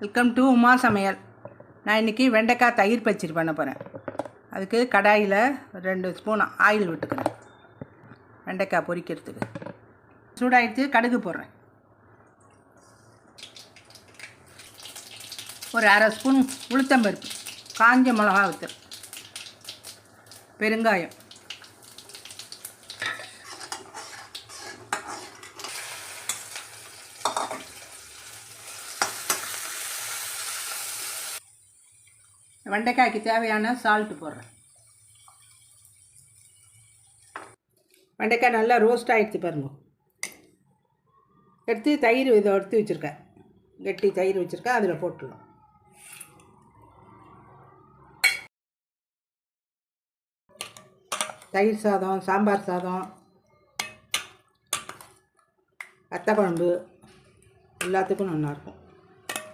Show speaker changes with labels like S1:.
S1: Welcome to Uma சமையல். நான் இன்றைக்கி வெண்டைக்காய் தயிர் பச்சடி பண்ண போகிறேன். அதுக்கு கடாயில் 2 ஸ்பூன் ஆயில் விட்டுக்கிறேன். வெண்டைக்காய் பொரிக்கிறதுக்கு சூடாகிடுச்சு. கடுகு போடுறேன். ஒரு அரை ஸ்பூன் உளுத்தம்பருப்பு, காஞ்ச மிளகா வத்தல், பெருங்காயம், வெண்டைக்காய்க்கு தேவையான சால்ட்டு போடுறேன். வெண்டைக்காய் நல்லா ரோஸ்ட் ஆகிடுச்சு பாருங்க. எடுத்து தயிர் இதை எடுத்து வச்சுருக்கேன், கெட்டி தயிர் வச்சுருக்கேன், அதில் போட்டுடலாம். தயிர் சாதம், சாம்பார் சாதம், வத்த குழம்பு எல்லாத்துக்கும் நல்லாயிருக்கும்.